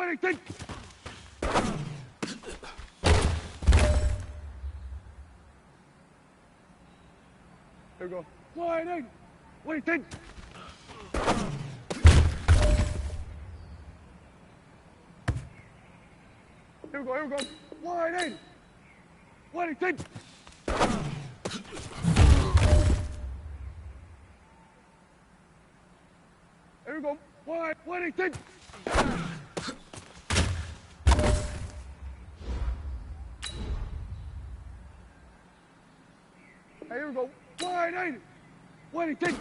What do you think? Here we go. Wide in. What do you think? Here we go, here we go. Wide in. What do you think? Here we go. Wide. What do you think? Here we go. Wide in. What do you think?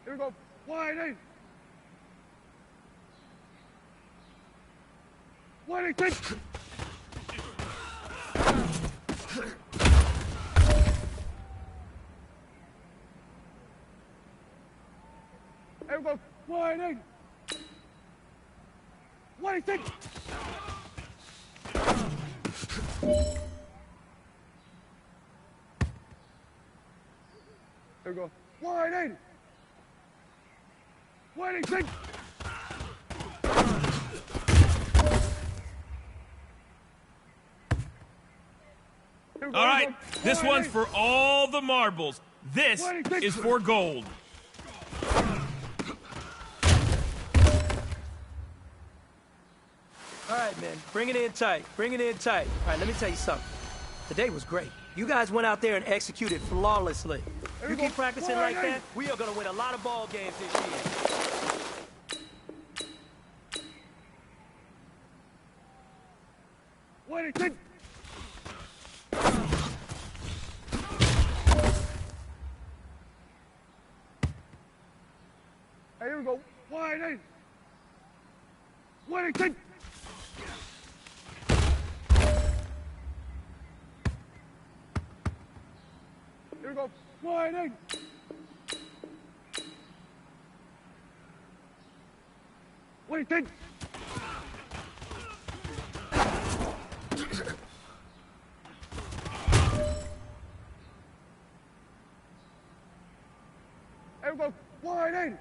Here we go. Wide in. What do you think? Here we go. Wide in. What do you think? There we go. Wide in. What do you think? All right, this one's for all the marbles. This is for gold. All right, man, bring it in tight, bring it in tight. All right, let me tell you something. Today was great. You guys went out there and executed flawlessly. You keep practicing like that, we are gonna win a lot of ball games this year. What do you think? Here we go. Wide in. What do you think? Here we go. Wide in. What do you think? Here we go. Wide in.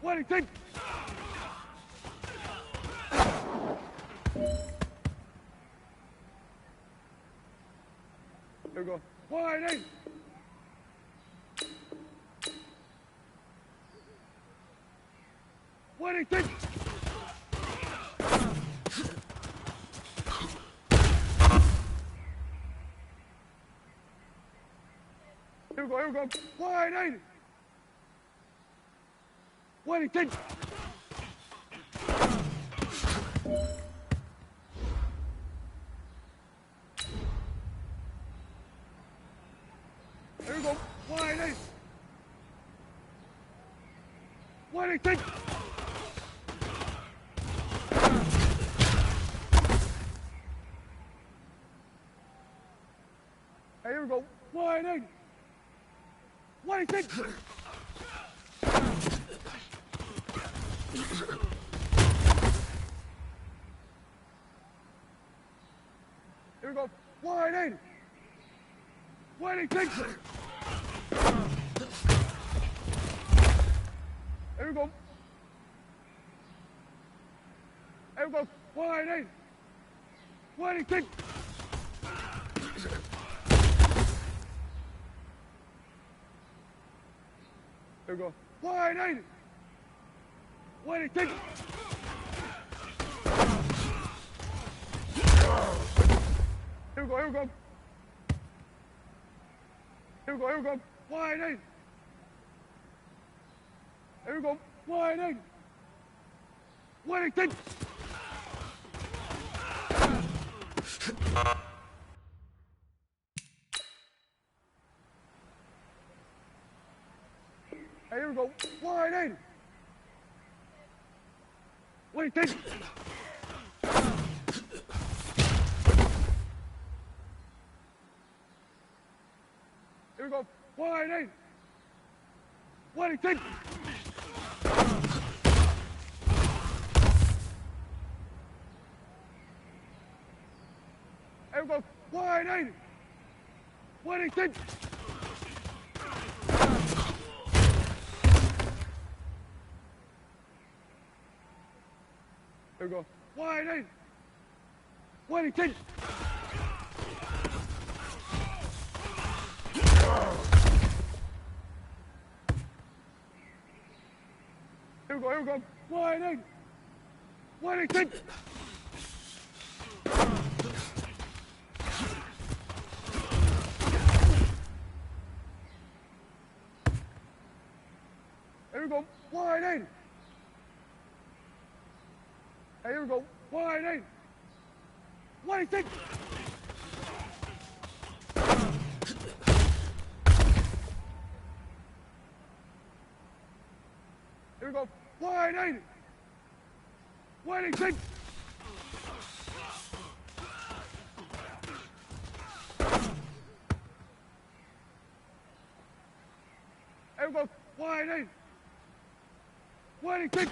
What do you think? Here we go. Wide in. What do you think? Here we go, here we go. Wide in. What do you think? Here we go. Wide in. What do you think? Here we go. Wide in. What do you think? Here we go. Wide in. What do you think? Here we go. Here we go. Wide in. What do you think? Here we go. Wide in. What do you think? Here we go, here we go. Here we go, here we go. Wide in. Here we go. Wide in. What do you think? Here we go. Wide in. What do you think? Here we go. Wide in. What do you think? Here we go. Wide in. 26. Here we go. Wide 8. 26. Here we go. Here we go. Wide 8. 26. Here we go. Wide 8. Hey, here we go. Wide 8. 26. Here we go. Wide 8. 26. Here we go. Wide 8. 26.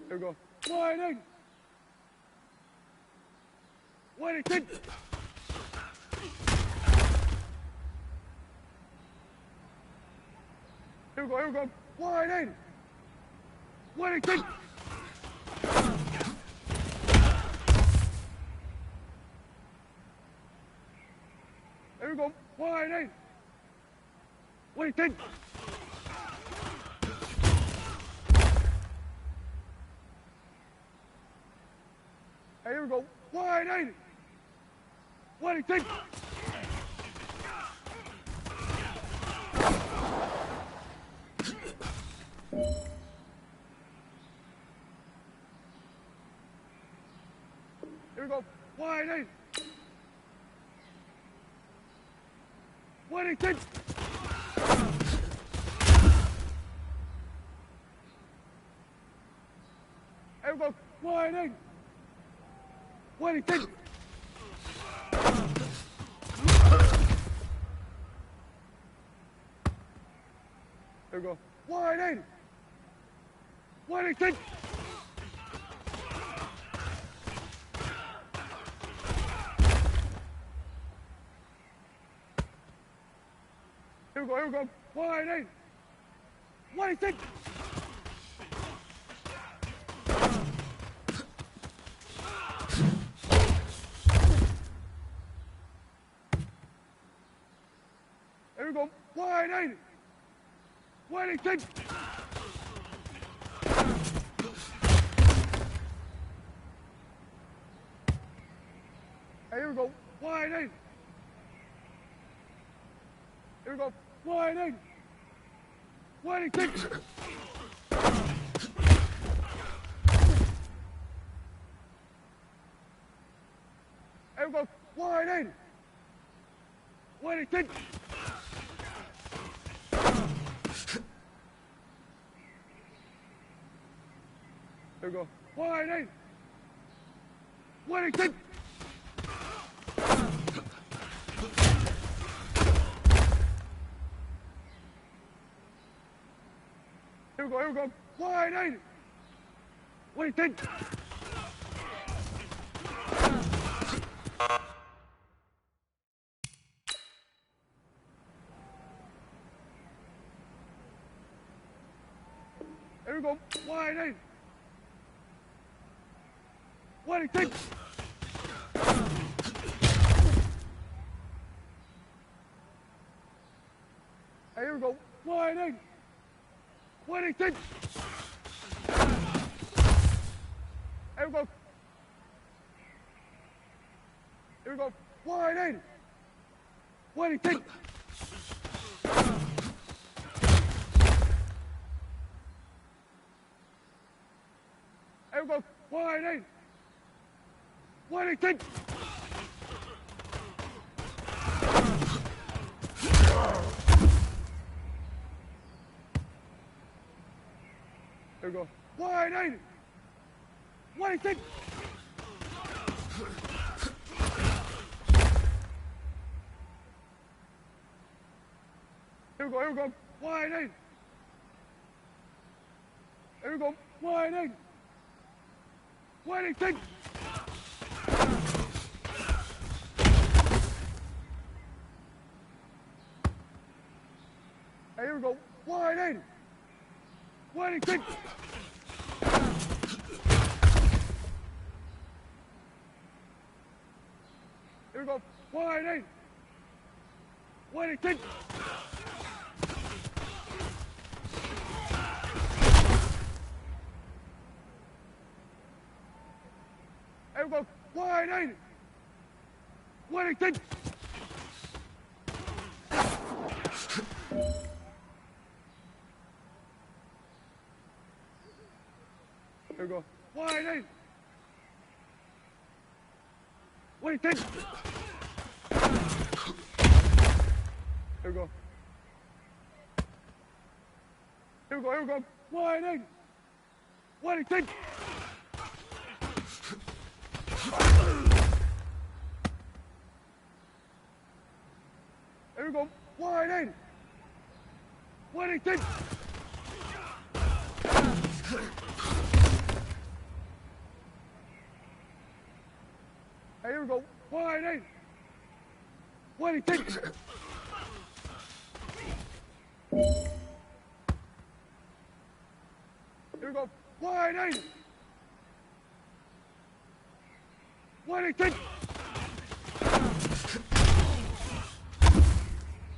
Here we go. Wide 8. 26. Here we go. Here we go. Wide 8. 26. Here we go. Wide 8. 26. Hey, here we go. Wide 8. 26. Here we go. Wide 8. 26. Here we go. Wide 8. 26. Here we go. Wide 8. 26. Here we go. Here we go. Wide 8. 26. Here we go. Wide 8. 26. Hey, here we go. Wide 8. Here we go. Wide 8. 26. Here we go. Wide 8. 26. Here we go. Wide 8. 26. Here we go. Here we go. Wide 8. 26. Here we go. Wide 8. 26. Hey, here we go. Wide 8. 26. Here we go. Here we go. Wide 8. 26. Here we go. Wide 8. 26. Here we go. Wide 8. 26. Here we go. Here we go. Wide 8. Here we go. Wide 80. Wide 80. Hey, here we go. Wide 80. Wide 80. Here we go. Wide 80. Wide 80. Here we go. Wide 80. Wide 80. Here we go. Wide 80. Wide 80. Here we go. Here we go. Here we go. Wide 80. Wide 80. Here we go. Wide 80. Wide 80. Hey, here we go. Wide 80. Wide 80. Here we go. Wide 80. Wide 80.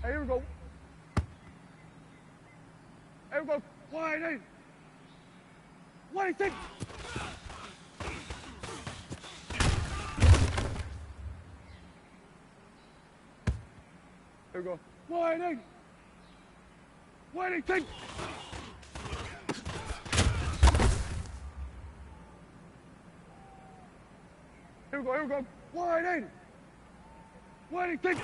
Hey, here we go. Here we go. Wide 80. Wide 80. Here we go. Wide 80. Wide 80. Here we go. Here we go. Wide 80. Wide 80.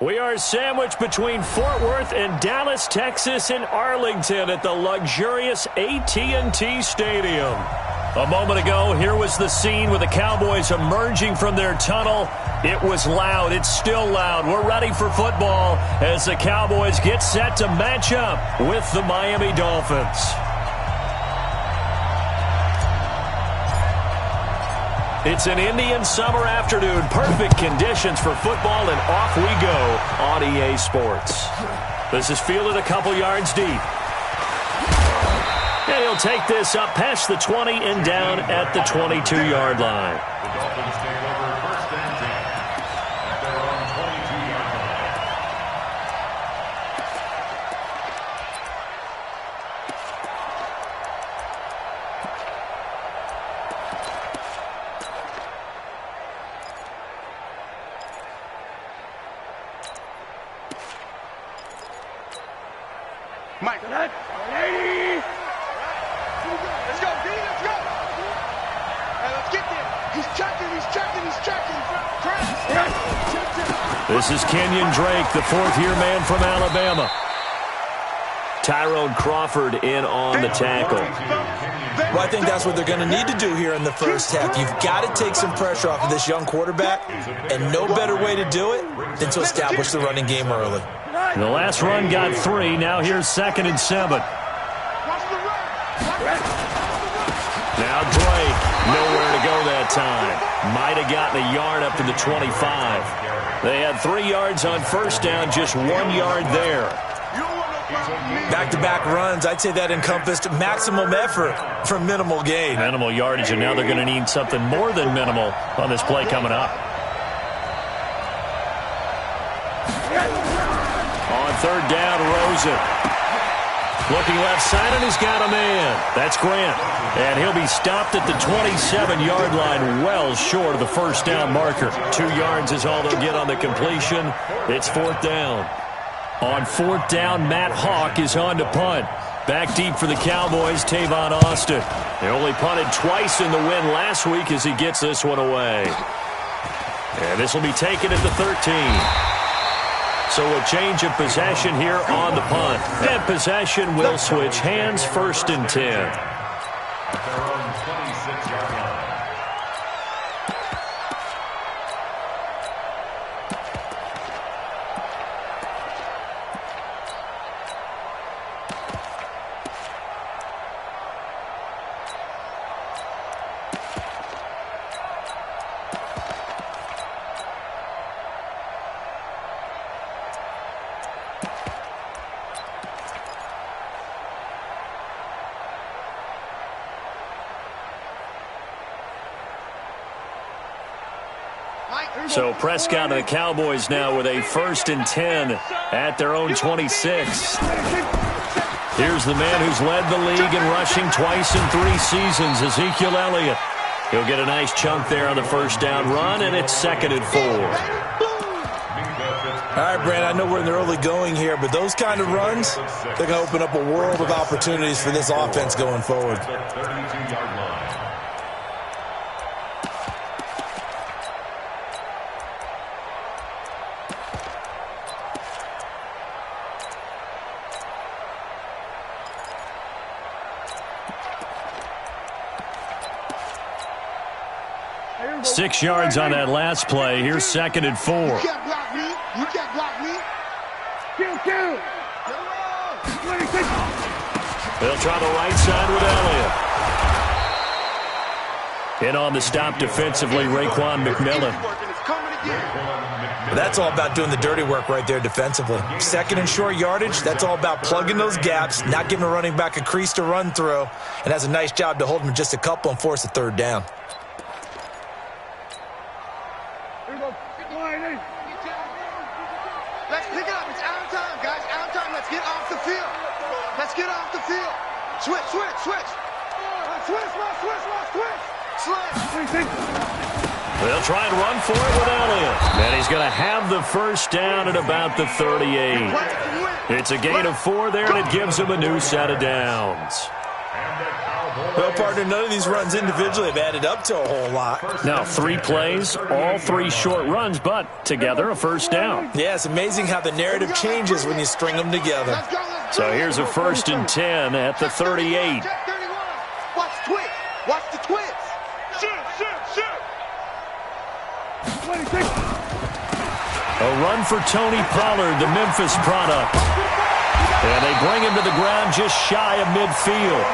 We are sandwiched between Fort Worth and Dallas, Texas, and Arlington at the luxurious AT&T Stadium. A moment ago, here was the scene with the Cowboys emerging from their tunnel. It was loud. It's still loud. We're ready for football as the Cowboys get set to match up with the Miami Dolphins. It's an Indian summer afternoon. Perfect conditions for football, and off we go on EA Sports. This is fielded a couple yards deep. And he'll take this up past the 20 and down at the 22-yard line. The Dolphins take over first and 10 at their own 22-yard line. Mike, let's go, D, let's go. Hey, let's get there. He's checking. This is Kenyon Drake, the fourth-year man from Alabama. Tyrone Crawford in on the tackle. Well, I think that's what they're going to need to do here in the first half. You've got to take some pressure off of this young quarterback, and no better way to do it than to establish the running game early. The last run got 3. Now here's 2nd and 7. Now Drake, nowhere to go that time. Might have gotten a yard up to the 25. They had 3 yards on first down, just 1 yard there. Back-to-back runs, I'd say that encompassed maximum effort for minimal gain. Minimal yardage, and now they're going to need something more than minimal on this play coming up. On 3rd down, Rosen. Looking left side, and he's got a man. That's Grant. And he'll be stopped at the 27-yard line, well short of the first down marker. 2 yards is all they'll get on the completion. It's 4th down. On 4th down, Matt Hawk is on to punt. Back deep for the Cowboys, Tavon Austin. They only punted twice in the win last week as he gets this one away. And this will be taken at the 13. So a change of possession here on the punt. And possession will switch hands, 1st and 10. At their own 26-yard line. So Prescott and the Cowboys now with a 1st and 10 at their own 26. Here's the man who's led the league in rushing twice in 3 seasons, Ezekiel Elliott. He'll get a nice chunk there on the first down run, and it's 2nd and 4. All right, Brand, I know we're in the early going here, but those kind of runs, they're going to open up a world of opportunities for this offense going forward. 32-yard line. – 6 yards on that last play. Here's 2nd and 4. You can't block me. You can't block me. Kill. They'll try the right side with Elliott. In on the stop defensively, Raekwon McMillan. That's all about doing the dirty work right there defensively. 2nd and short yardage, that's all about plugging those gaps, not giving a running back a crease to run through, and has a nice job to hold him just a couple and force a 3rd down. Let's pick it up. It's out of time, guys. Out of time. Let's get off the field. Let's get off the field. Switch. Switch. They'll try and run for it with Elliott. And he's going to have the first down at about the 38. It's a gain of 4 there, and it gives him a new set of downs. And the Cowboys Well, partner, none of these runs individually have added up to a whole lot. Now 3 plays, all 3 short runs, but together a first down. Yeah, it's amazing how the narrative changes when you string them together. So here's a 1st and 10 at the 38. Watch the twitch. Watch the twitch. A run for Tony Pollard, the Memphis product. And they bring him to the ground just shy of midfield.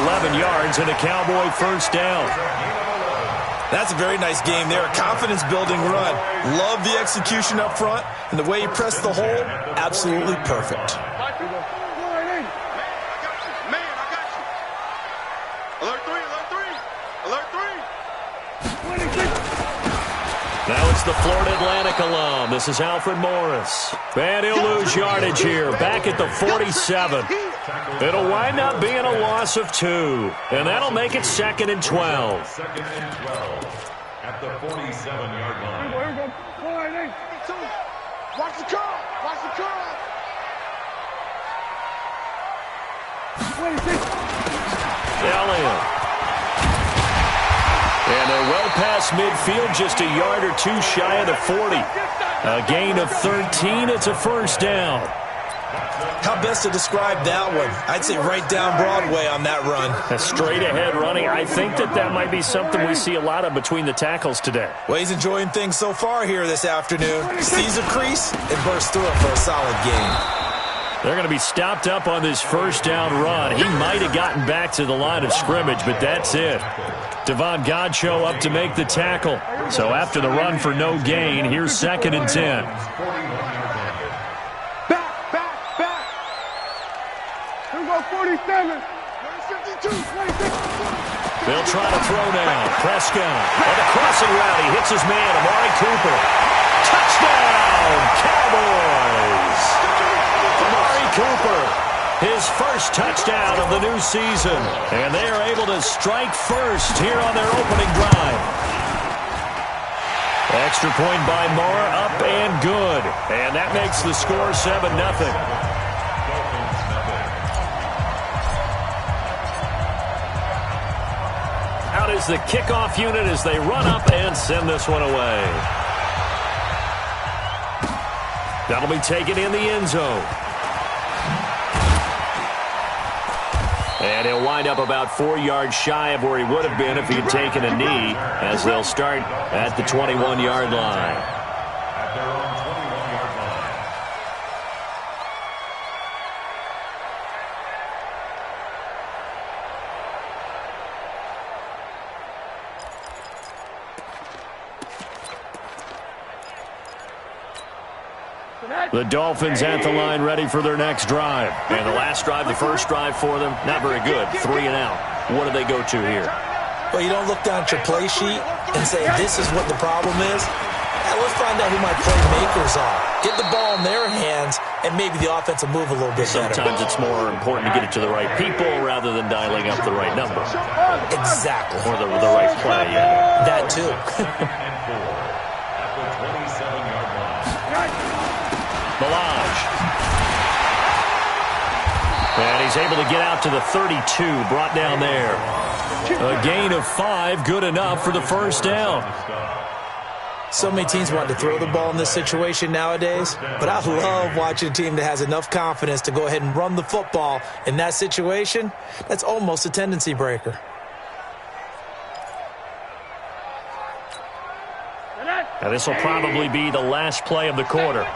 11 yards and a Cowboy first down. That's a very nice game there. A confidence-building run. Love the execution up front. And the way he pressed the hole, absolutely perfect. Now it's the Florida Atlantic alum. This is Alfred Morris. And he'll lose yardage here, back at the 47. It'll wind up being a loss of 2. And that'll make it 2nd and 12. 2nd and 12 at the 47-yard line. Watch the curl. Watch the curl. Elliott. And they're well past midfield, just a yard or 2 shy of the 40. A gain of 13. It's a first down. How best to describe that one? I'd say right down Broadway on that run. A straight ahead running. I think that might be something we see a lot of between the tackles today. Well, he's enjoying things so far here this afternoon. Sees a crease and bursts through it for a solid gain. They're going to be stopped up on this first down run. He might have gotten back to the line of scrimmage, but that's it. Devon Godchaux up to make the tackle. So after the run for no gain, here's 2nd and 10. Back. Here we go, 47. 52. 26. They'll try to throw now. Prescott. On the crossing route, he hits his man, Amari Cooper. Touchdown, Cowboys! Amari Cooper, his first touchdown of the new season. And they are able to strike first here on their opening drive. Extra point by Moore, up and good. And that makes the score 7-0. Out is the kickoff unit as they run up and send this one away. That'll be taken in the end zone. And he'll wind up about 4 yards shy of where he would have been if he had taken a knee, as they'll start at the 21-yard line. At their own 21-yard line. The Dolphins at the line ready for their next drive. And the last drive, the first drive for them, not very good. 3 and out. What do they go to here? Well, you don't look down at your play sheet and say, this is what the problem is. Let's find out who my playmakers are. Get the ball in their hands, and maybe the offense will move a little bit better. Sometimes it's more important to get it to the right people rather than dialing up the right number. Exactly. Or the right play, yeah. That too. At the 27-yard line. Milage. And he's able to get out to the 32, brought down there. A gain of 5, good enough for the first down. So many teams want to throw the ball in this situation nowadays, but I love watching a team that has enough confidence to go ahead and run the football in that situation. That's almost a tendency breaker. Now this will probably be the last play of the quarter.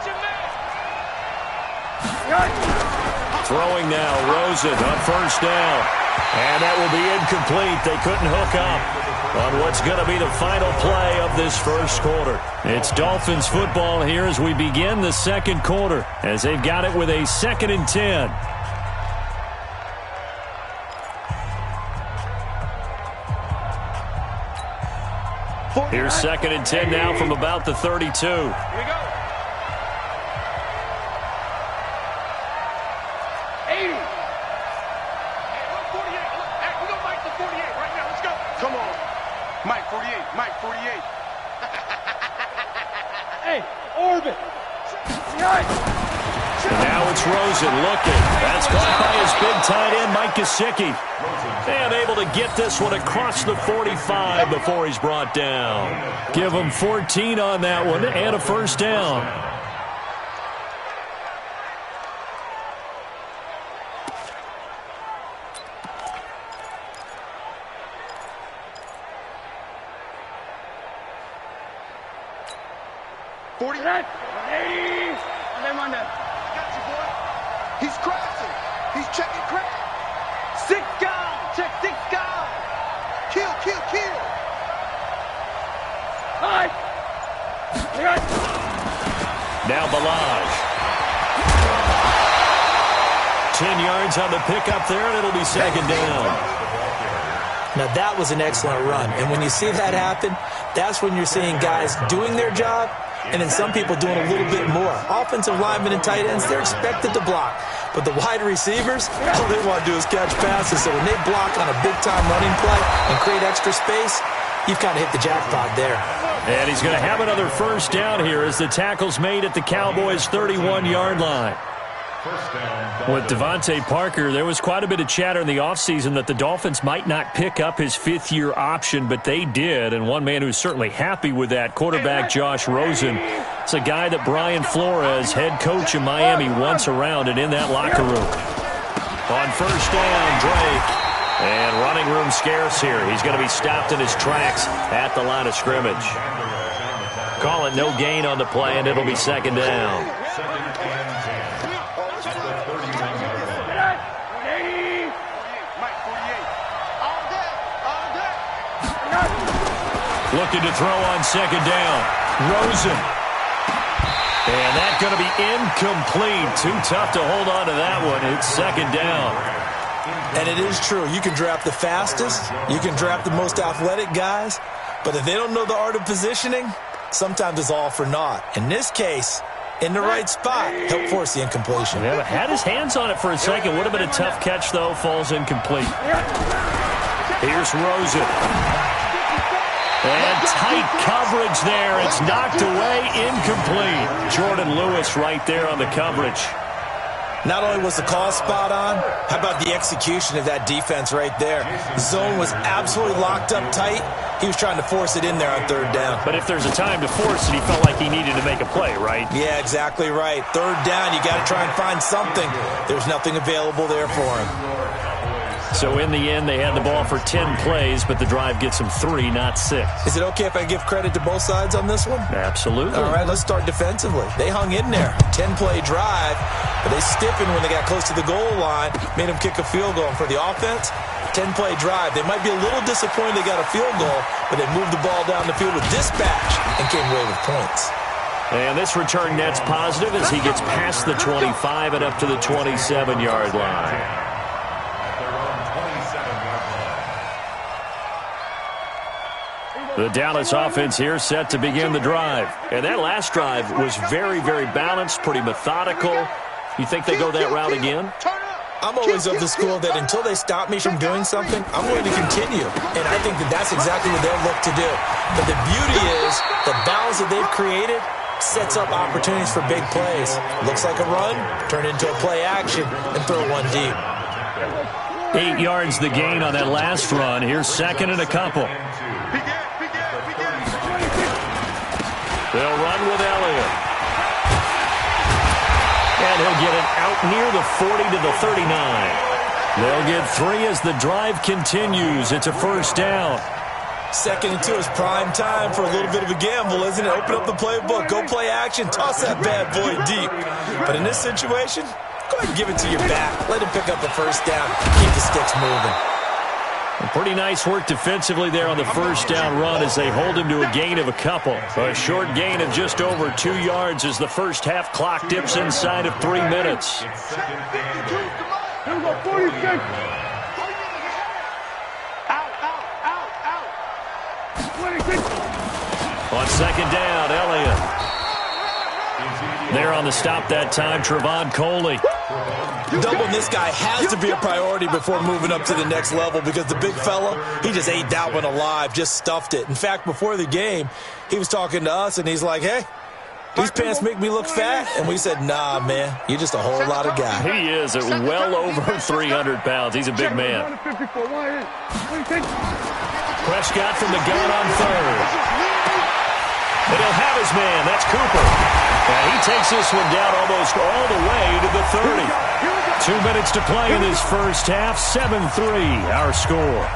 Throwing now, Rosen on first down. And that will be incomplete. They couldn't hook up on what's going to be the final play of this first quarter. It's Dolphins football here as we begin the second quarter, as they've got it with a 2nd and 10. Here's 2nd and 10 now from about the 32. Here we go. 80. Hey, look, 48. Look, hey, we gonna Mike the 48 right now. Let's go. Come on. Mike 48. Mike 48. Hey, orbit. Right. And now it's Rosen looking. That's caught by his big tight end, Mike Gesicki. And able to get this one across the 45 before he's brought down. Give him 14 on that one and a first down. He's crashing. He's checking crack. 6 guys. Check 6 guys. Kill, kill, kill. All right. Now Balaj. 10 yards on the pickup there, and it'll be second down. Now, that was an excellent run. And when you see that happen, that's when you're seeing guys doing their job and then some people doing a little bit more. Offensive linemen and tight ends, they're expected to block. But the wide receivers, all they want to do is catch passes. So when they block on a big-time running play and create extra space, you've kind of hit the jackpot there. And he's going to have another first down here as the tackle's made at the Cowboys' 31-yard line. With Devontae Parker, there was quite a bit of chatter in the offseason that the Dolphins might not pick up his fifth-year option, but they did. And one man who's certainly happy with that, quarterback Josh Rosen. It's a guy that Brian Flores, head coach in Miami, wants around and in that locker room. On first down, Drake. And running room scarce here. He's going to be stopped in his tracks at the line of scrimmage. Call it no gain on the play, and it'll be second down. Looking to throw on second down. Rosen. And that's going to be incomplete. Too tough to hold on to that one. It's second down. And it is true. You can draft the fastest. You can draft the most athletic guys. But if they don't know the art of positioning, sometimes it's all for naught. In this case, in the right spot, help force the incompletion. Yeah, had his hands on it for a second. Would have been a tough catch, though. Falls incomplete. Here's Rosen. And tight coverage there. It's knocked away, incomplete. Jordan Lewis right there on the coverage. Not only was the call spot on, how about the execution of that defense right there? The zone was absolutely locked up tight. He was trying to force it in there on third down. But if there's a time to force it, he felt like he needed to make a play, right? Yeah, exactly right. Third down, you got to try and find something. There's nothing available there for him. So in the end, they had the ball for 10 plays, but the drive gets them 3, not 6. Is it okay if I give credit to both sides on this one? Absolutely. All right, let's start defensively. They hung in there. 10-play drive, but they stiffened when they got close to the goal line, made them kick a field goal. And for the offense, 10-play drive. They might be a little disappointed they got a field goal, but they moved the ball down the field with dispatch and came away with points. And this return net's positive as he gets past the 25 and up to the 27-yard line. The Dallas offense here set to begin the drive. And that last drive was very, very balanced, pretty methodical. You think they go that route again? I'm always of the school that until they stop me from doing something, I'm going to continue. And I think that that's exactly what they'll look to do. But the beauty is the balance that they've created sets up opportunities for big plays. Looks like a run, turn into a play action, and throw one deep. 8 yards the gain on that last run. Here's second and a couple. They'll run with Elliott. And he'll get it out near the 40 to the 39. They'll get 3 as the drive continues. It's a first down. 2nd and 2 is prime time for a little bit of a gamble, isn't it? Open up the playbook, go play action, toss that bad boy deep. But in this situation, go ahead and give it to your back. Let him pick up a first down. Keep the sticks moving. Pretty nice work defensively there on the first down run as they hold him to a gain of a couple. A short gain of just over 2 yards as the first half clock dips inside of 3 minutes. On second down, Elliott. There on the stop that time, Trevon Coley. Doubling this guy has to be a priority before moving up to the next level because the big fella, he just ate that one alive, just stuffed it. In fact, before the game, he was talking to us, and he's like, hey, These pants make me look fat. And we said, nah, man, you're just a whole lot of guy. He is at well over 300 pounds. He's a big man. Prescott from the gun on third. And he'll have his man. That's Cooper. And he takes this one down almost all the way to the 30. 2 minutes to play in this first half. 7-3, our score.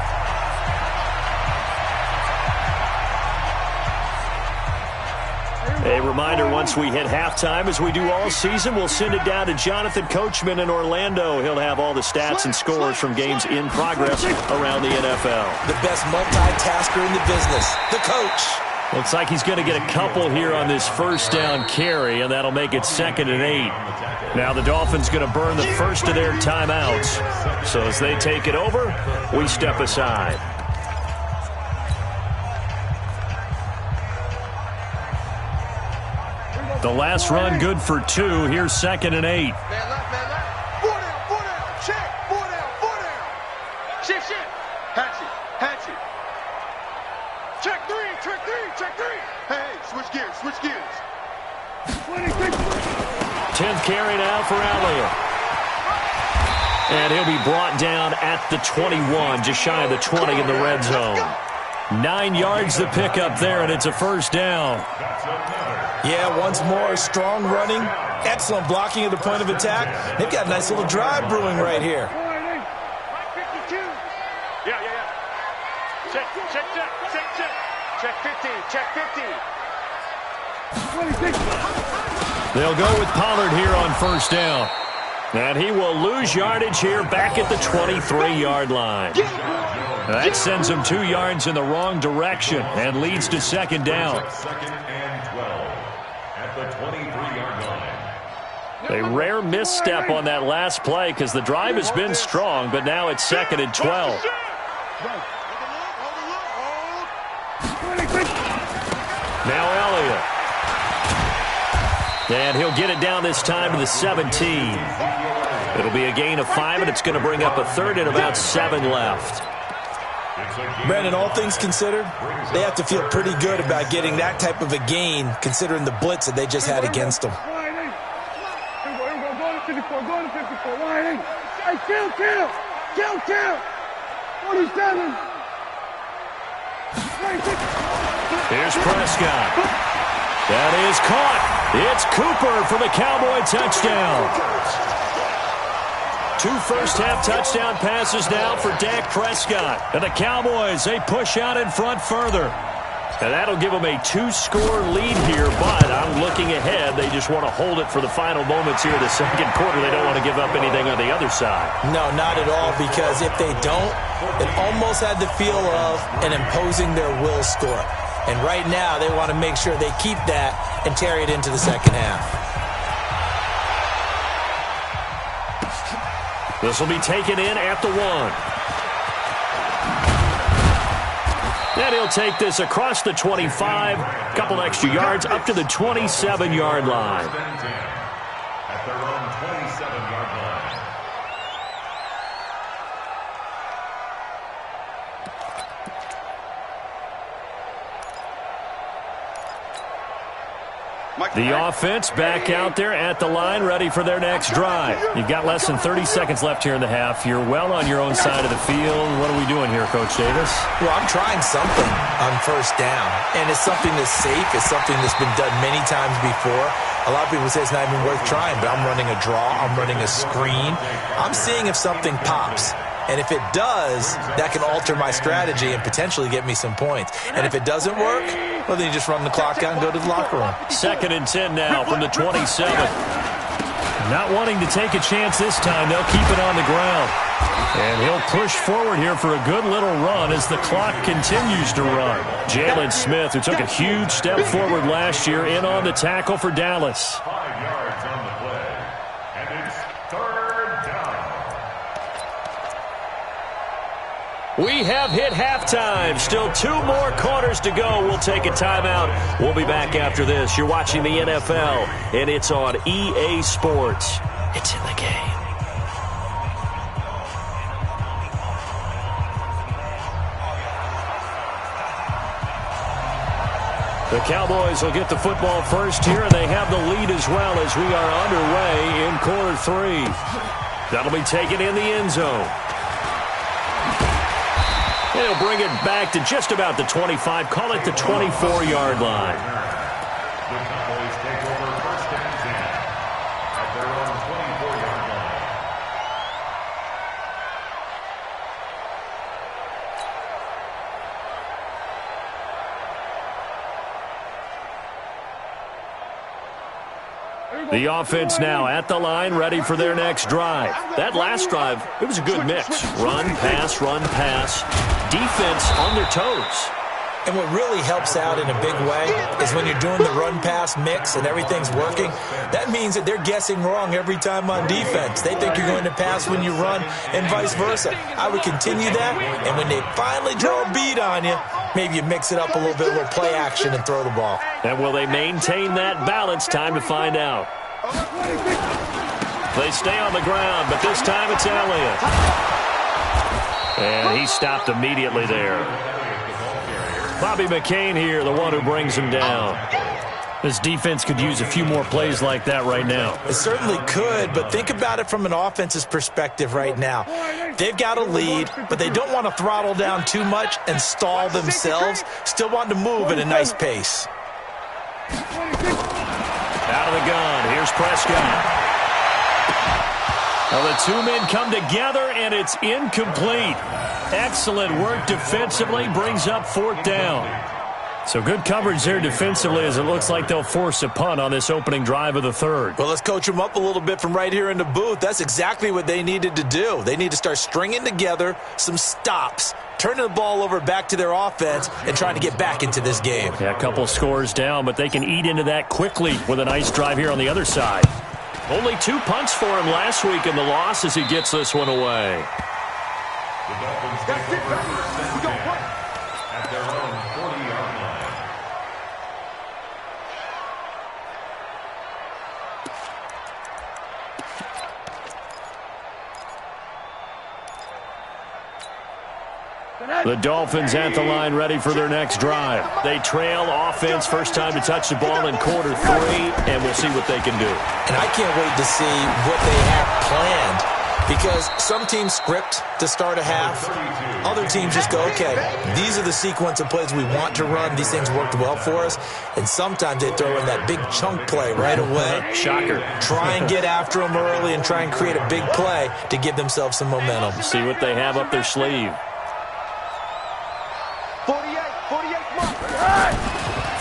A reminder, once we hit halftime, as we do all season, we'll send it down to Jonathan Coachman in Orlando. He'll have all the stats and scores from games in progress around the NFL. The best multitasker in the business, the coach. Looks like he's going to get a couple here on this first down carry, and that'll make it 2nd and 8. Now the Dolphins going to burn the first of their timeouts. So as they take it over, we step aside. The last run good for 2. Here's 2nd and 8. Man left. 4 down. Check. 4 down. Shift. Hatch it. Check 3. Hey, switch gears. 10th carry now for Elliott. And he'll be brought down at the 21, just shy of the 20 in the red zone. 9 yards to pick up there, and it's a first down. Yeah, once more, strong running, excellent blocking at the point of attack. They've got a nice little drive brewing right here. Yeah. Check. Check 15. They'll go with Pollard here on first down. And he will lose yardage here back at the 23-yard line. That sends him 2 yards in the wrong direction and leads to 2nd down. 2nd and 12 at the 23-yard line. A rare misstep on that last play because the drive has been strong, but now it's 2nd and 12. Now Elliott. And he'll get it down this time to the 17. It'll be a gain of 5, and it's going to bring up a 3rd and about 7 left. Brandon, all things considered, they have to feel pretty good about getting that type of a gain, considering the blitz that they just had against them. Here's Prescott. That is caught. It's Cooper for the Cowboy touchdown. 2 first-half touchdown passes now for Dak Prescott. And the Cowboys, they push out in front further. And that'll give them a 2-score lead here, but I'm looking ahead. They just want to hold it for the final moments here in the second quarter. They don't want to give up anything on the other side. No, not at all, because if they don't, it almost had the feel of an imposing their will score. And right now, they want to make sure they keep that and carry it into the second half. This will be taken in at the 1. And he'll take this across the 25, a couple extra yards up to the 27-yard line. At their own 27-yard line. The offense back out there at the line, ready for their next drive. You've got less than 30 seconds left here in the half. You're well on your own side of the field. What are we doing here, Coach Davis? Well, I'm trying something on first down, and it's something that's safe. It's something that's been done many times before. A lot of people say it's not even worth trying, but I'm running a draw. I'm running a screen. I'm seeing if something pops. And if it does, that can alter my strategy and potentially get me some points. And if it doesn't work, well, then you just run the clock out and go to the locker room. 2nd and 10 now from the 27. Not wanting to take a chance this time, they'll keep it on the ground. And he'll push forward here for a good little run as the clock continues to run. Jalen Smith, who took a huge step forward last year, in on the tackle for Dallas. 5 yards on the play. And it's 3rd down. We have hit halftime. Still 2 more quarters to go. We'll take a timeout. We'll be back after this. You're watching the NFL, and it's on EA Sports. It's in the game. The Cowboys will get the football first here, and they have the lead as well as we are underway in quarter 3. That'll be taken in the end zone. They'll bring it back to just about the 25, call it the 24-yard line. The Cowboys take over first and 10 at their own 24-yard line. The offense now at the line, ready for their next drive. That last drive, it was a good mix. Run, pass, defense on their toes. And what really helps out in a big way is when you're doing the run-pass mix and everything's working, that means that they're guessing wrong every time on defense. They think you're going to pass when you run and vice versa. I would continue that, and when they finally draw a beat on you, maybe you mix it up a little bit, a little play action, and throw the ball. And will they maintain that balance? Time to find out. They stay on the ground, but this time it's Elliott. And he stopped immediately there. Bobby McCain here, the one who brings him down. This defense could use a few more plays like that right now. It certainly could, but think about it from an offense's perspective right now. They've got a lead, but they don't want to throttle down too much and stall themselves. Still want to move at a nice pace. Out of the gun, here's Prescott. Well, the two men come together, and it's incomplete. Excellent work defensively, brings up 4th down. So good coverage there defensively as it looks like they'll force a punt on this opening drive of the 3rd. Well, let's coach them up a little bit from right here in the booth. That's exactly what they needed to do. They need to start stringing together some stops, turning the ball over back to their offense, and trying to get back into this game. Yeah, a couple scores down, but they can eat into that quickly with a nice drive here on the other side. Only 2 punts for him last week in the loss as he gets this one away. The Dolphins take over first and 10 at their own 40-yard line. The Dolphins at the line ready for their next drive. They trail offense, first time to touch the ball in quarter 3, and we'll see what they can do. And I can't wait to see what they have planned, because some teams script to start a half. Other teams just go, okay, these are the sequence of plays we want to run. These things worked well for us. And sometimes they throw in that big chunk play right away. Shocker. Try and get after them early and try and create a big play to give themselves some momentum. See what they have up their sleeve. 48,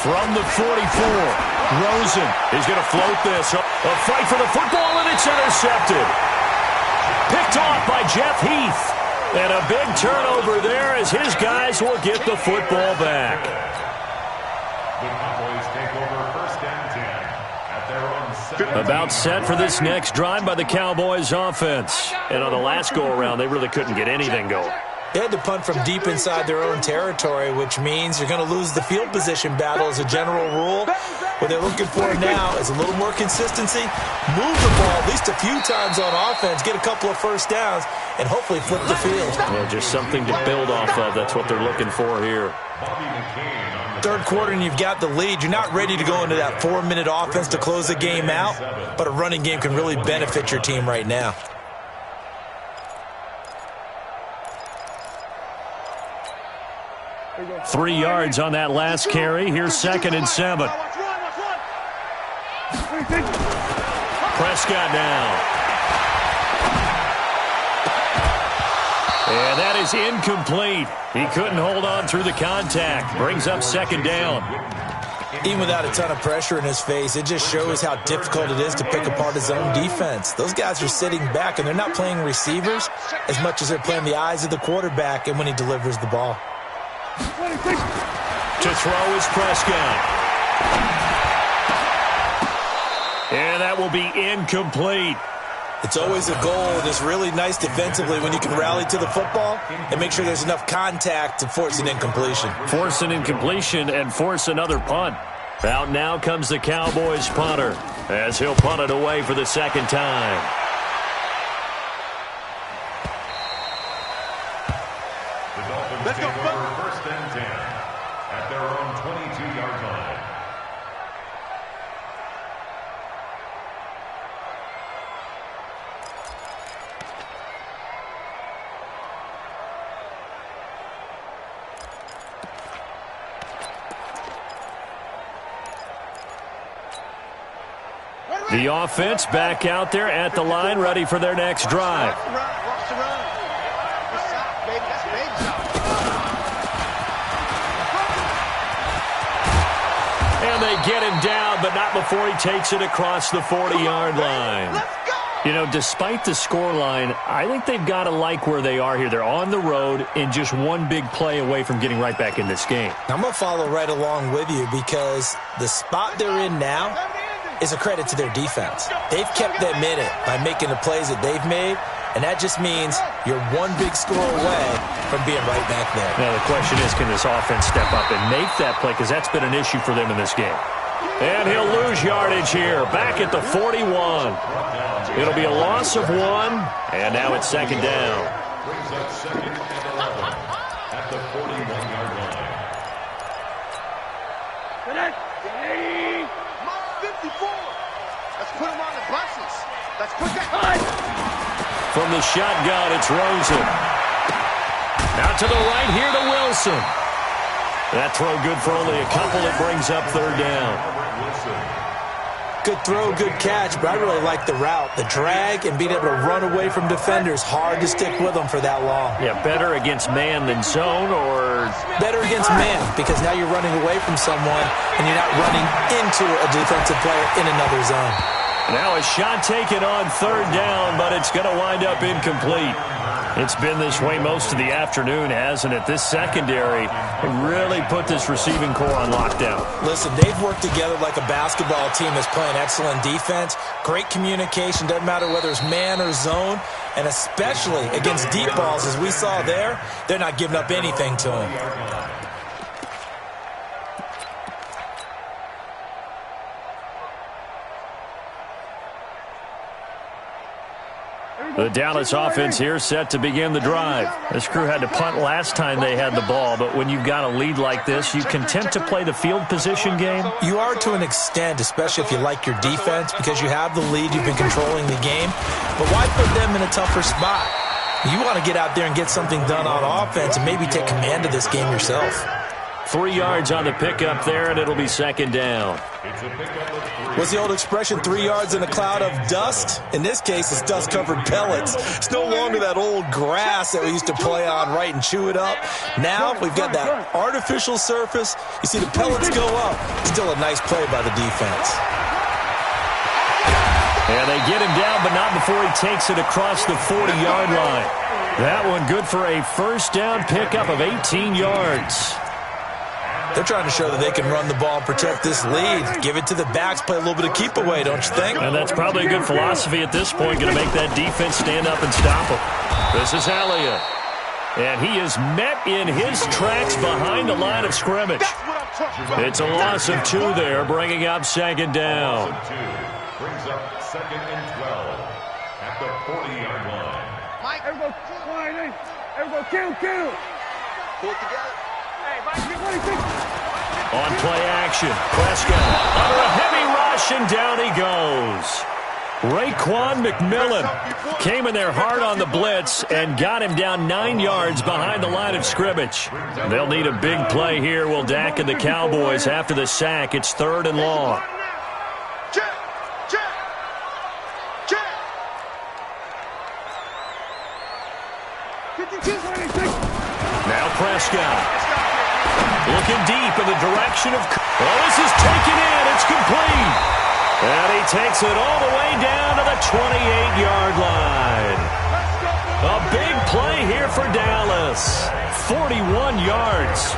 From the 44, Rosen is going to float this. A fight for the football, and it's intercepted. Picked off by Jeff Heath. And a big turnover there as his guys will get the football back. The Cowboys take over first and 10 at their own 7. About set for this next drive by the Cowboys offense. And on the last go-around, they really couldn't get anything going. They had to punt from deep inside their own territory, which means you're going to lose the field position battle as a general rule. What they're looking for now is a little more consistency, move the ball at least a few times on offense, get a couple of first downs, and hopefully flip the field. Yeah, just something to build off of. That's what they're looking for here. Third quarter and you've got the lead. You're not ready to go into that 4-minute offense to close the game out, but a running game can really benefit your team right now. Three yards on that last carry. Here's 2nd and 7. Prescott now. And that is incomplete. He couldn't hold on through the contact. Brings up 2nd down. Even without a ton of pressure in his face, it just shows how difficult it is to pick apart his own defense. Those guys are sitting back, and they're not playing receivers as much as they're playing the eyes of the quarterback and when he delivers the ball. To throw is Prescott. And that will be incomplete. It's always a goal, and it's really nice defensively when you can rally to the football and make sure there's enough contact to force an incompletion. Force an incompletion and force another punt. Out now comes the Cowboys punter as he'll punt it away for the 2nd time. The Dolphins take over first and 10 at their own 22-yard line. The offense back out there at the line, ready for their next drive. And they get him down, but not before he takes it across the 40-yard line. You know, despite the scoreline, I think they've got to like where they are here. They're on the road and just one big play away from getting right back in this game. I'm going to follow right along with you because the spot they're in now is a credit to their defense. They've kept them in it by making the plays that they've made, and that just means you're one big score away from being right back there. Now, the question is, can this offense step up and make that play? Because that's been an issue for them in this game. And he'll lose yardage here, back at the 41. It'll be a loss of 1, and now it's second down. Brings up second and 11 at the 41-yard line. 54. Let's put him on the buses. Let's put that. From the shotgun, it's Rosen. Out to the right here to Wilson. That throw good for only a couple. It brings up third down. Good throw, good catch, but I really like the route. The drag and being able to run away from defenders, hard to stick with them for that long. Yeah, better against man than zone, or? Better against man, because now you're running away from someone and you're not running into a defensive player in another zone. Now a shot taken on third down, but it's going to wind up incomplete. It's been this way most of the afternoon, hasn't it? This secondary really put this receiving core on lockdown. Listen, they've worked together like a basketball team that's playing excellent defense. Great communication, doesn't matter whether it's man or zone. And especially against deep balls, as we saw there, they're not giving up anything to them. The Dallas offense here set to begin the drive. This crew had to punt last time they had the ball, but when you've got a lead like this, you content to play the field position game? You are to an extent, especially if you like your defense, because you have the lead, you've been controlling the game. But why put them in a tougher spot? You want to get out there and get something done on offense and maybe take command of this game yourself. 3 yards on the pickup there, and it'll be second down. What's the old expression, 3 yards in a cloud of dust? In this case, it's dust-covered pellets. It's no longer that old grass that we used to play on, right, and chew it up. Now we've got that artificial surface. You see the pellets go up. Still a nice play by the defense. And they get him down, but not before he takes it across the 40-yard line. That one good for a first down pickup of 18 yards. They're trying to show that they can run the ball and protect this lead. Give it to the backs, play a little bit of keep away, don't you think? And that's probably a good philosophy at this point, going to make that defense stand up and stop them. This is Elliott. And he is met in his tracks behind the line of scrimmage. It's a loss of 2 there, bringing up second down. Brings up second and 12 at the 40-yard line. Mike, everybody, kill. Pull it together. On play action, Prescott under a heavy rush, and down he goes. Raekwon McMillan came in there hard on the blitz and got him down 9 yards behind the line of scrimmage. They'll need a big play here, will Dak and the Cowboys after the sack. It's third and long. Now Prescott. Looking deep in the direction of... Oh, this is taken in. It's complete. And he takes it all the way down to the 28-yard line. A big play here for Dallas. 41 yards.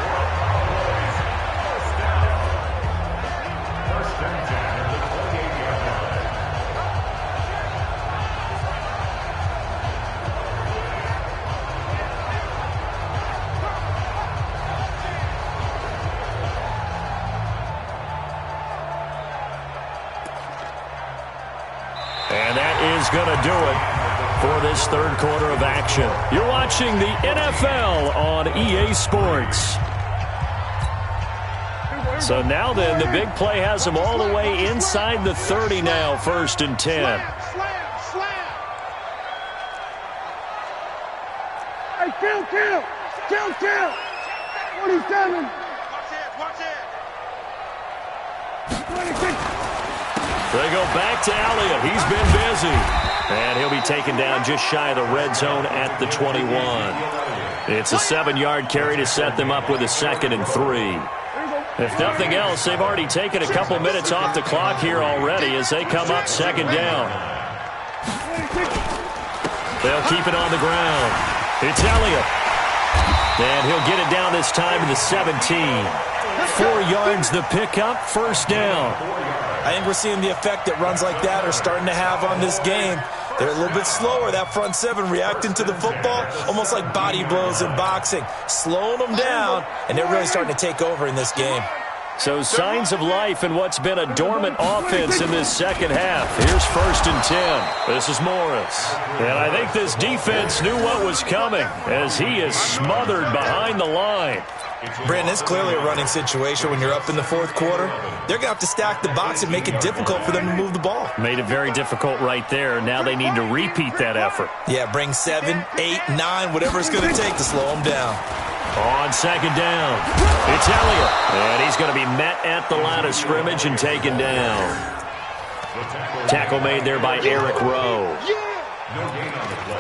And that is going to do it for this third quarter of action. You're watching the NFL on EA Sports. So now then, the big play has them all the way inside the 30 now, first and 10. Slam. Hey, kill. 47. Watch it. 26. They go back to Elliott. He's been busy. And he'll be taken down just shy of the red zone at the 21. It's a 7-yard carry to set them up with a 2nd and 3. If nothing else, they've already taken a couple minutes off the clock here already as they come up 2nd down. They'll keep it on the ground. It's Elliott. And he'll get it down this time to the 17. 4 yards the pickup, 1st down. I think we're seeing the effect that runs like that are starting to have on this game. They're a little bit slower, that front 7, reacting to the football, almost like body blows in boxing, slowing them down, and they're really starting to take over in this game. So signs of life in what's been a dormant offense in this second half. Here's 1st and 10. This is Morris. And I think this defense knew what was coming as he is smothered behind the line. Brandon, it's clearly a running situation when you're up in the 4th quarter. They're going to have to stack the box and make it difficult for them to move the ball. Made it very difficult right there. Now they need to repeat that effort. Yeah, bring 7, 8, 9, whatever it's going to take to slow them down. On 2nd down, it's Elliott. And he's going to be met at the line of scrimmage and taken down. Tackle made there by Eric Rowe.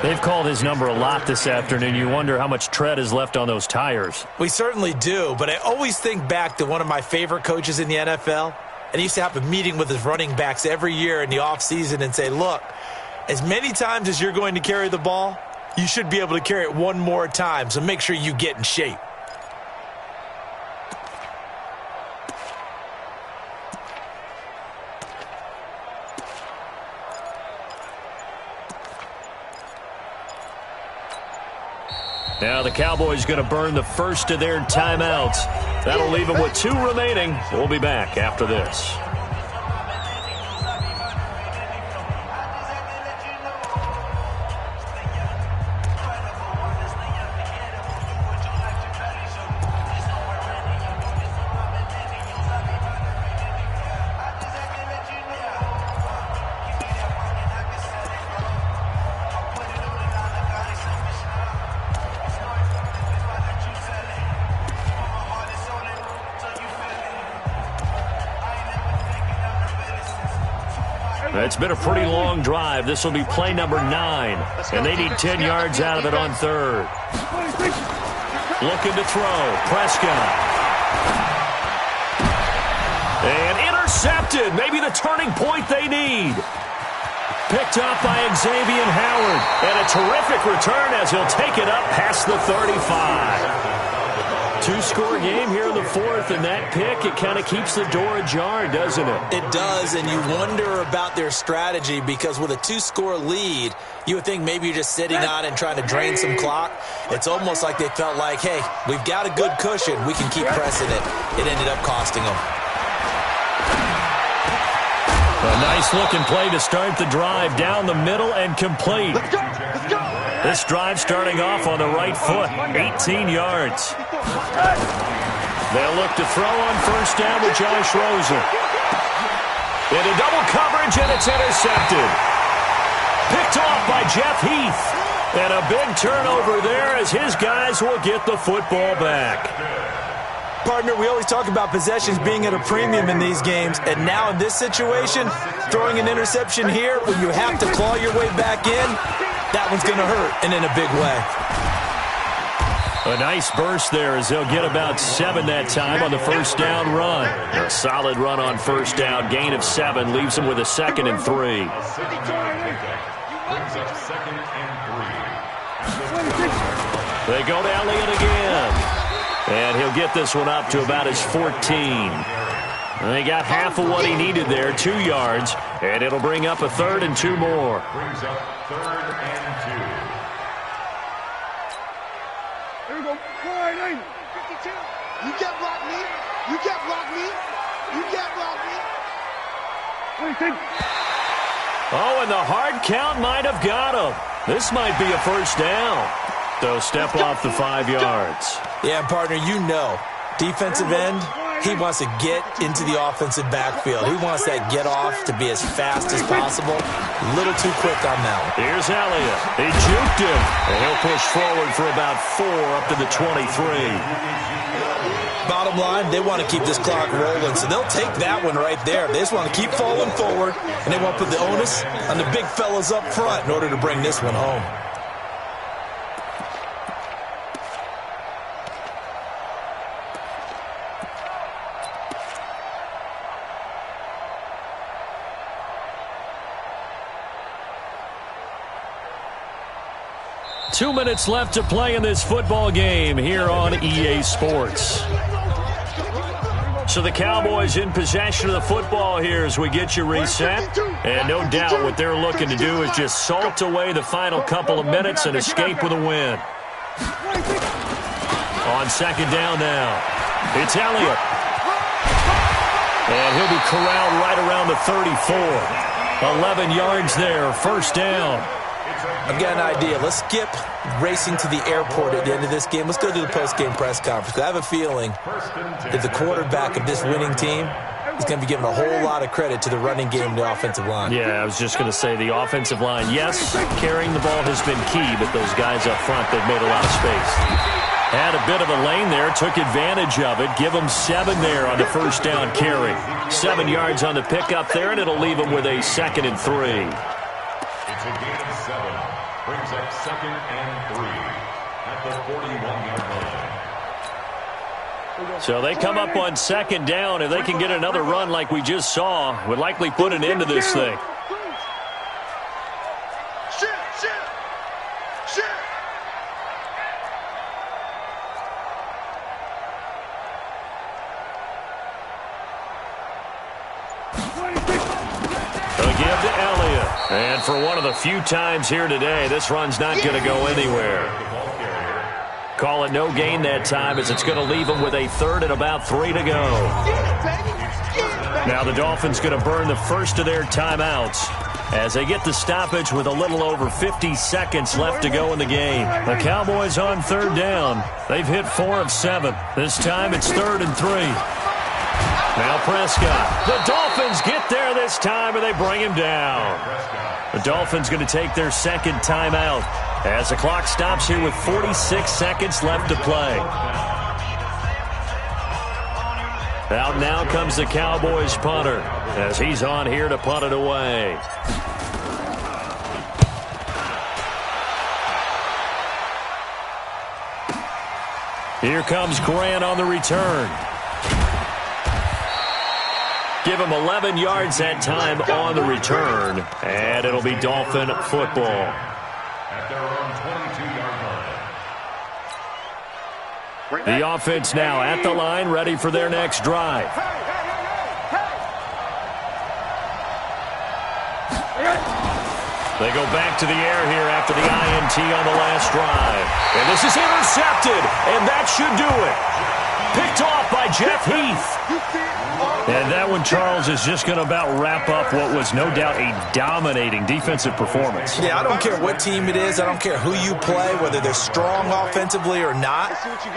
They've called his number a lot this afternoon. You wonder how much tread is left on those tires. We certainly do, but I always think back to one of my favorite coaches in the NFL, and he used to have a meeting with his running backs every year in the offseason and say, look, as many times as you're going to carry the ball, you should be able to carry it one more time, so make sure you get in shape. Now the Cowboys going to burn the first of their timeouts. That'll leave them with 2 remaining. We'll be back after this. It's been a pretty long drive. This will be play number 9. And they need 10 yards out of it on 3rd. Looking to throw. Prescott. And intercepted. Maybe the turning point they need. Picked up by Xavier Howard. And a terrific return as he'll take it up past the 35. 2-score game here in the 4th, and that pick, it kind of keeps the door ajar, doesn't it? It does, and you wonder about their strategy because with a 2-score lead, you would think maybe you're just sitting on and trying to drain some clock. It's almost like they felt like, hey, we've got a good cushion. We can keep pressing it. It ended up costing them. A nice-looking play to start the drive down the middle and complete. Let's go! Let's go! This drive starting off on the right foot, 18 yards. They'll look to throw on 1st down with Josh Rosen. Into double coverage, and it's intercepted. Picked off by Jeff Heath. And a big turnover there as his guys will get the football back. Partner, we always talk about possessions being at a premium in these games, and now in this situation, throwing an interception here when you have to claw your way back in, that one's going to hurt, and in a big way. A nice burst there as they'll get about 7 that time on the 1st down run. A solid run on 1st down, gain of 7, leaves them with a 2nd and 3. They go to Elliott again. And he'll get this one up to about his 14. And they got half of what he needed there, 2 yards. And it'll bring up a 3rd and 2 more. Brings up 3rd and 2. Here we go. 52. You can't block me. You can't block me. You can't block me. Oh, and the hard count might have got him. This might be a 1st down. So step off the 5 yards. Yeah, partner, you know, defensive end, he wants to get into the offensive backfield. He wants that get off to be as fast as possible. A little too quick on that one. Here's Elliott. He juked him. And he'll push forward for about 4 up to the 23. Bottom line, they want to keep this clock rolling, so they'll take that one right there. They just want to keep falling forward, and they want to put the onus on the big fellas up front in order to bring this one home. Two minutes left to play in this football game here on EA Sports. So the Cowboys in possession of the football here as we get you reset. And no doubt what they're looking to do is just salt away the final couple of minutes and escape with a win. On second down now, it's Elliott. And he'll be corralled right around the 34. 11 yards there, first down. I've got an idea. Let's skip racing to the airport at the end of this game. Let's go to the post-game press conference. I have a feeling that the quarterback of this winning team is going to be given a whole lot of credit to the running game and the offensive line. Yeah, I was just going to say the offensive line, yes, carrying the ball has been key, but those guys up front, they've made a lot of space. Had a bit of a lane there, took advantage of it. Give them 7 there on the first down carry. 7 yards on the pickup there, and it'll leave them with a 2nd and 3. It's a gain of 7. Brings up 2nd and 3 at the 41-yard line. So they come up on second down. If they can get another run like we just saw, would likely put an end to this thing. And for one of the few times here today, this run's not going to go anywhere. Call it no gain that time as it's going to leave them with a 3rd and about 3 to go. Now the Dolphins going to burn the first of their timeouts as they get the stoppage with a little over 50 seconds left to go in the game. The Cowboys on 3rd down. They've hit 4 of 7. This time it's 3rd and 3. Now Prescott. The Dolphins get there this time, and they bring him down. The Dolphins going to take their 2nd timeout as the clock stops here with 46 seconds left to play. Out now comes the Cowboys punter as he's on here to punt it away. Here comes Grant on the return. Give him 11 yards that time on the return, and it'll be Dolphin football. At their own 22-yard line. The offense now at the line, ready for their next drive. They go back to the air here after the INT on the last drive. And this is intercepted, and that should do it. Picked off by Jeff Heath. And that one, Charles, is just going to about wrap up what was no doubt a dominating defensive performance. Yeah, I don't care what team it is. I don't care who you play, whether they're strong offensively or not.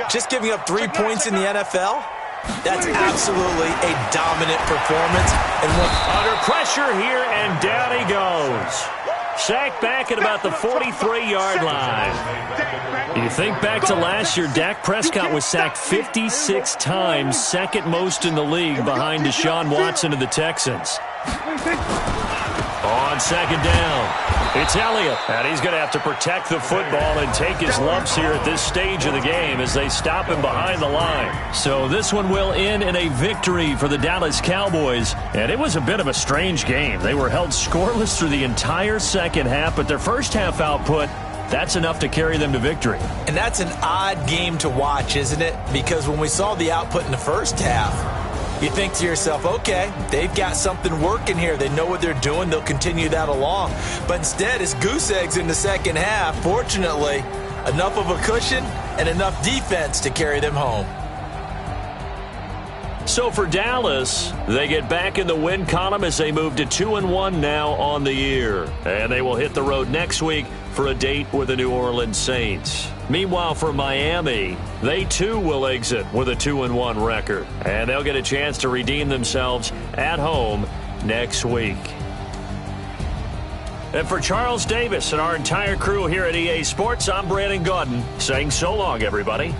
Just giving up 3 points in the NFL, that's absolutely a dominant performance. And under pressure here, and down he goes. Sacked back at about the 43-yard line. You think back to last year, Dak Prescott was sacked 56 times, 2nd most in the league behind Deshaun Watson of the Texans. On second down, it's Elliott, and he's going to have to protect the football and take his lumps here at this stage of the game as they stop him behind the line. So this one will end in a victory for the Dallas Cowboys, and it was a bit of a strange game. They were held scoreless through the entire second half, but their first half output, that's enough to carry them to victory. And that's an odd game to watch, isn't it? Because when we saw the output in the first half, you think to yourself, okay, they've got something working here. They know what they're doing. They'll continue that along. But instead, it's goose eggs in the second half. Fortunately, enough of a cushion and enough defense to carry them home. So for Dallas, they get back in the win column as they move to 2-1 now on the year. And they will hit the road next week for a date with the New Orleans Saints. Meanwhile, for Miami, they too will exit with a 2-1 record. And they'll get a chance to redeem themselves at home next week. And for Charles Davis and our entire crew here at EA Sports, I'm Brandon Gaudin saying so long, everybody.